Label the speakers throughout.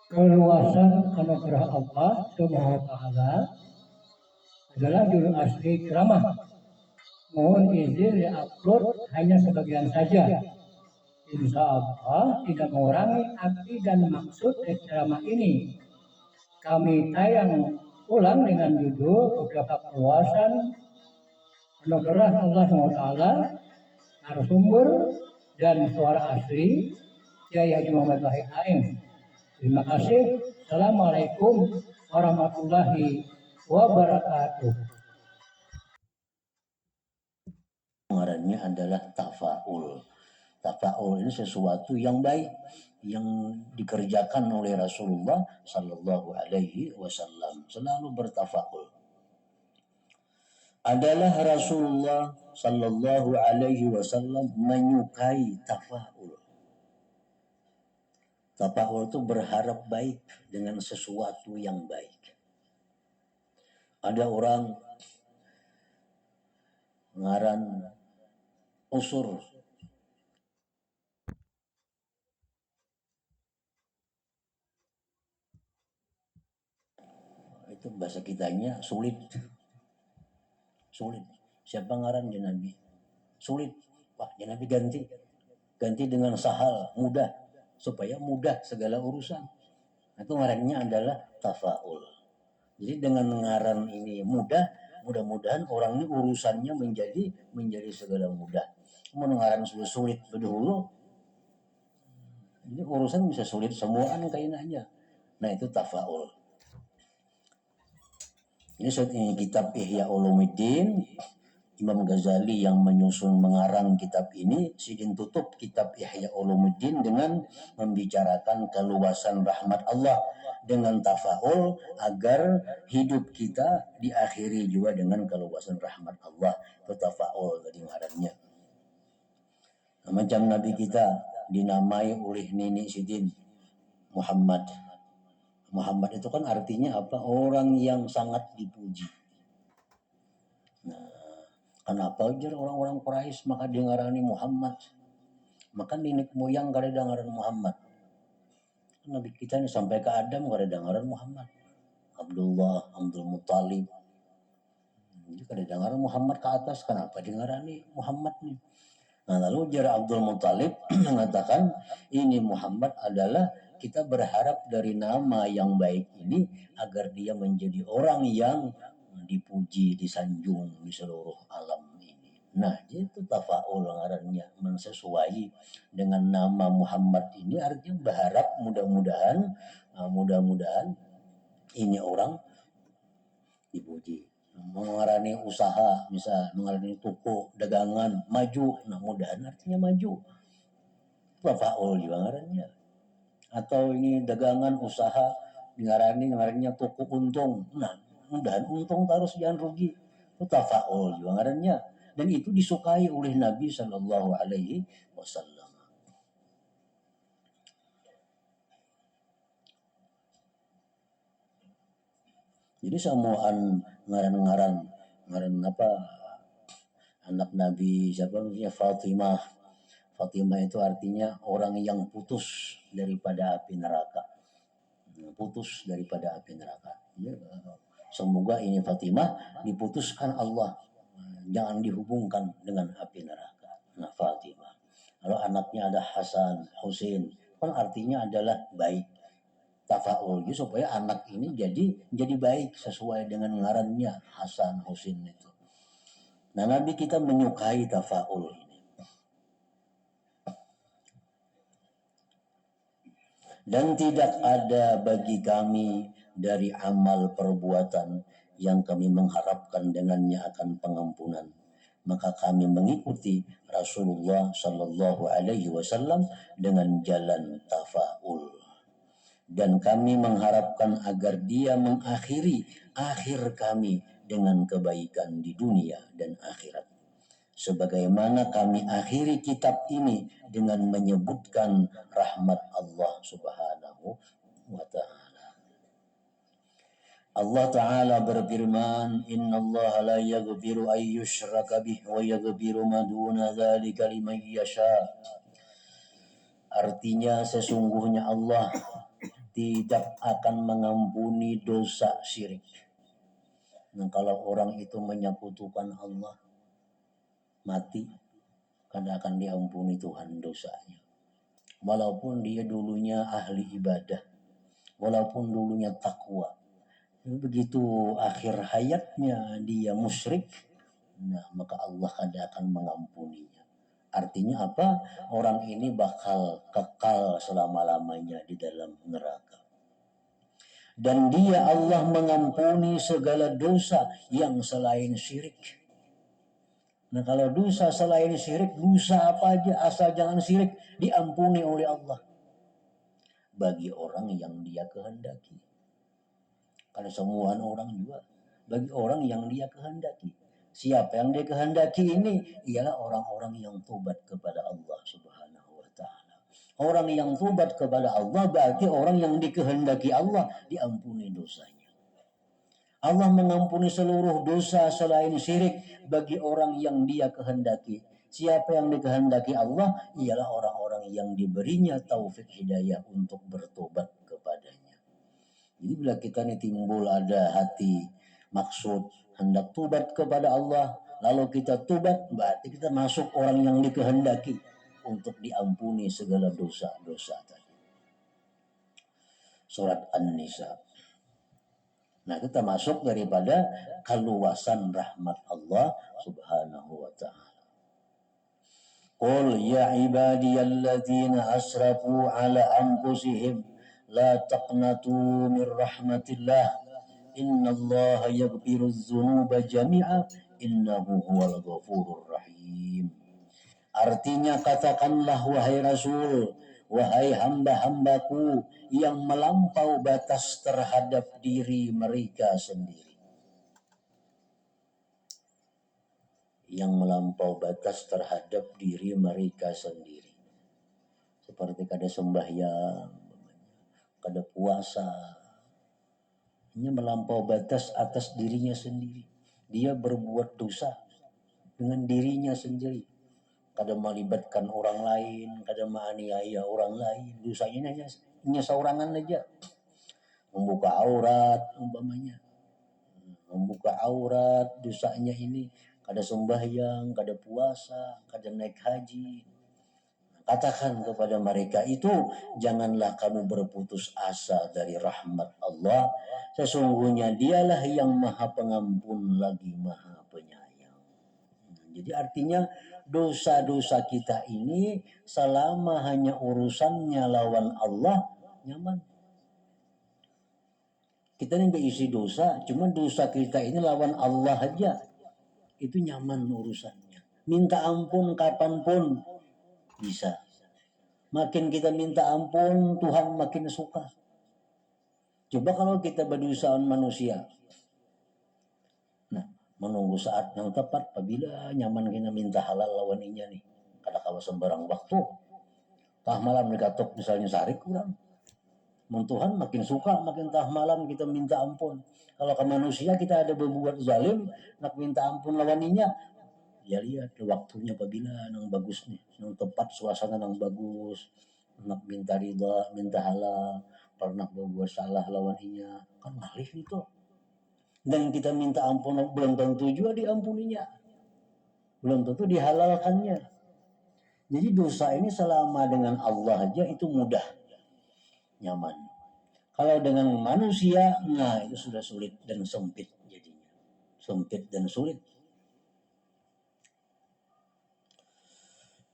Speaker 1: Keluasan anugerah Allah Subhanahu wa taala adalah judul asli ceramah. Mohon izin diupload hanya sebagian saja. Insya Allah tidak mengurangi arti dan maksud dari ceramah ini. Kami tayang ulang dengan judul beberapa keluasan anugerah Allah SWT, narasumber dan suara asli Kiai Haji Muhammad Wahid Ain. Terima kasih. Assalamualaikum warahmatullahi wabarakatuh.
Speaker 2: Pengarannya adalah tafaul. Tafaul ini sesuatu yang baik yang dikerjakan oleh Rasulullah Sallallahu Alaihi Wasallam, selalu bertafaul. Adalah Rasulullah Sallallahu Alaihi Wasallam menyukai tafaul. Tafaul itu berharap baik dengan sesuatu yang baik. Ada orang ngaran usur. Itu bahasa kitanya sulit. Siapa ngaran Nabi? Sulit. Wah, Nabi ganti dengan sahal, mudah, supaya mudah segala urusan. Itu ngarannya adalah tafaul. Jadi dengan ngaran ini mudah, mudah-mudahan orang ini urusannya menjadi segala mudah. Mau ngaran sulit dahulu, ini urusan bisa sulit semuaan kainanya. Nah, itu tafaul. Ini kitab Ihya Ulumuddin, Imam Ghazali yang menyusun mengarang kitab ini. Sidin tutup kitab Ihya Ulumuddin dengan membicarakan keluasan rahmat Allah dengan tafaul agar hidup kita diakhiri juga dengan keluasan rahmat Allah. Itu tafaul tadi ngarannya. Macam Nabi kita dinamai oleh Nenek Sidin Muhammad. Muhammad itu kan artinya apa? Orang yang sangat dipuji. Nah, kenapa aja orang-orang Quraisy maka dengarani Muhammad? Maka nenek moyang kada dengaran Muhammad. Nabi kita ini sampai ke Adam kada dengaran Muhammad. Abdul Muttalib. Jadi kada dengaran Muhammad ke atas, kenapa dengarani Muhammad nih? Nah, lalu jar Abdul Muttalib mengatakan ini Muhammad adalah kita berharap dari nama yang baik ini agar dia menjadi orang yang dipuji, disanjung di seluruh alam ini. Nah, itu tafaul ngarannya, mensesuai dengan nama Muhammad ini, artinya berharap mudah-mudahan ini orang dipuji. Mengarani usaha, misal mengarani toko, dagangan, maju. Nah, mudahan artinya maju. Tafaul juga ngarannya. Atau ini dagangan, usaha, ngarannya toko untung. Nah, mudahan untung terus jangan rugi. Itu tafaul juga ngarannya. Dan itu disukai oleh Nabi Sallallahu Alaihi Wasallam. Jadi semuaan ngaran apa anak Nabi siapa namanya Fatimah. Fatimah itu artinya orang yang putus daripada api neraka. Putus daripada api neraka. Ya, semoga ini Fatimah diputuskan Allah, jangan dihubungkan dengan api neraka. Nah, Fatimah. Lalu anaknya ada Hasan, Husain, kan artinya adalah baik. Tafaul supaya anak ini jadi baik sesuai dengan ngarannya Hasan Husain itu. Nah, Nabi kita menyukai tafaul ini. Dan tidak ada bagi kami dari amal perbuatan yang kami mengharapkan dengannya akan pengampunan. Maka kami mengikuti Rasulullah Sallallahu Alaihi Wasallam dengan jalan tafaul. Dan kami mengharapkan agar dia mengakhiri akhir kami dengan kebaikan di dunia dan akhirat. Sebagaimana kami akhiri kitab ini dengan menyebutkan rahmat Allah Subhanahu wa ta'ala. Allah Ta'ala berfirman, Inna Allah la yaghfiru an yushraka bih wa yaghfiru ma duna dzalika liman yasha. Artinya sesungguhnya Allah tidak akan mengampuni dosa syirik. Nah, kalau orang itu menyekutukan Allah, mati, karena akan diampuni Tuhan dosanya. Walaupun dia dulunya ahli ibadah, walaupun dulunya takwa, begitu akhir hayatnya dia musyrik, nah maka Allah akan mengampuninya. Artinya apa? Orang ini bakal kekal selama-lamanya di dalam neraka. Dan dia Allah mengampuni segala dosa yang selain syirik. Nah kalau dosa selain syirik, dosa apa aja asal jangan syirik, diampuni oleh Allah. Bagi orang yang dia kehendaki. Karena semua orang juga, bagi orang yang dia kehendaki. Siapa yang dia kehendaki ini ialah orang-orang yang tobat kepada Allah Subhanahu wa ta'ala. Orang yang tobat kepada Allah berarti orang yang dikehendaki Allah diampuni dosanya. Allah mengampuni seluruh dosa selain syirik bagi orang yang dia kehendaki. Siapa yang dikehendaki Allah ialah orang-orang yang diberinya taufik hidayah untuk bertobat kepadanya. Jadi bila kita ini timbul ada hati maksud hendak tobat kepada Allah, lalu kita tobat, berarti kita masuk orang yang dikehendaki untuk diampuni segala dosa-dosa tadi. Surat An-Nisa. Nah, kita masuk daripada keluasan rahmat Allah Subhanahu wa ta'ala. Qul ya ibadiyalladzina asrafu ala anfusihim la taqnatu min rahmatillah innallaha yaghfiruz dzunuba jami'a innahu huwal ghafurur rahim. Artinya katakanlah wahai Rasul, wahai hamba-hambaku yang melampau batas terhadap diri mereka sendiri. Yang melampau batas terhadap diri mereka sendiri. Seperti kada sembahyang, kada puasa. Hanya melampau batas atas dirinya sendiri. Dia berbuat dosa dengan dirinya sendiri. Kada melibatkan orang lain, kada menganiaya orang lain. Dosanya hanya seorangan aja. Membuka aurat umpamanya. Membuka aurat dosanya ini. Kada sembahyang, kada puasa, kada naik haji. Katakan kepada mereka itu, janganlah kamu berputus asa dari rahmat Allah. Sesungguhnya dialah yang maha pengampun lagi maha penyayang. Jadi artinya dosa-dosa kita ini selama hanya urusannya lawan Allah, nyaman. Kita ini berisi dosa, cuma dosa kita ini lawan Allah aja. Itu nyaman urusannya. Minta ampun kapanpun bisa. Makin kita minta ampun, Tuhan makin suka. Coba kalau kita berdosaan manusia. Nah, menunggu saat yang tepat apabila nyaman kita minta halal lawan inya nih. Kada kawa sembarang waktu. Tah malam dikatok misalnya sarik kurang. Tuhan makin suka, makin tah malam kita minta ampun. Kalau ke manusia kita ada berbuat zalim, nak minta ampun lawan inya, ya lihat waktunya apabila nang bagus nih, nang tepat suasana nang bagus, nak minta ridha, minta halal, pernah berbuat salah lawan inya, kan ngalih itu. Dan kita minta ampun belum tentu juga diampuninya, belum tentu dihalalkannya. Jadi dosa ini selama dengan Allah aja itu mudah, nyaman. Kalau dengan manusia, nah itu sudah sulit dan sempit jadinya. Sempit dan sulit.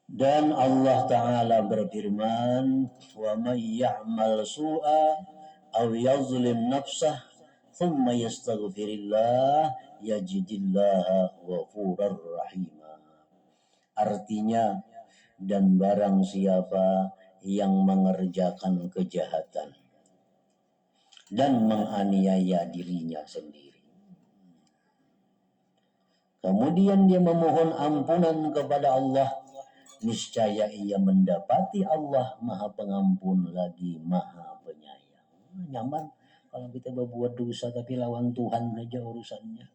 Speaker 2: Dan Allah Ta'ala berfirman, وَمَنْ يَعْمَلْ سُوءًا أَوْ يَظْلِمْ نَفْسَهُ ثُمَّ يَسْتَغْفِرِ اللَّهَ يَجِدِ اللَّهَ غَفُورًا رَحِيمًا. Artinya, dan barang siapa yang mengerjakan kejahatan dan menganiaya dirinya sendiri, kemudian dia memohon ampunan kepada Allah, niscaya ia mendapati Allah maha pengampun lagi maha penyayang. Nyaman kalau kita berbuat dosa tapi lawan Tuhan aja urusannya.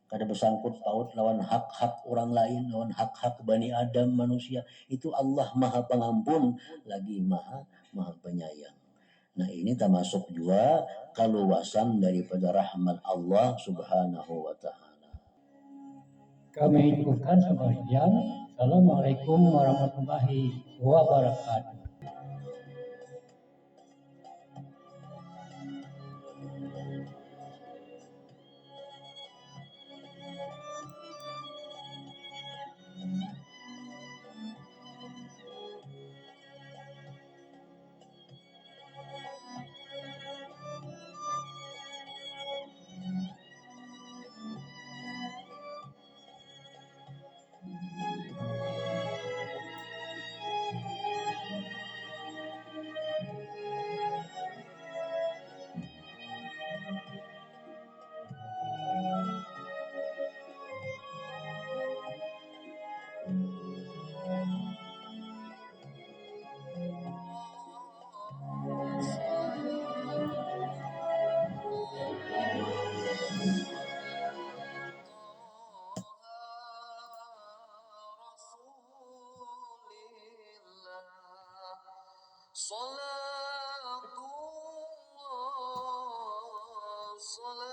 Speaker 2: Kada bersangkut paut lawan hak-hak orang lain, lawan hak-hak Bani Adam manusia. Itu Allah maha pengampun lagi maha penyayang. Nah ini termasuk juga keluasan daripada rahmat Allah Subhanahu wa Ta'ala.
Speaker 1: Kami cukupkan sebagian. Assalamualaikum warahmatullahi wabarakatuh.
Speaker 3: Salatullah, salat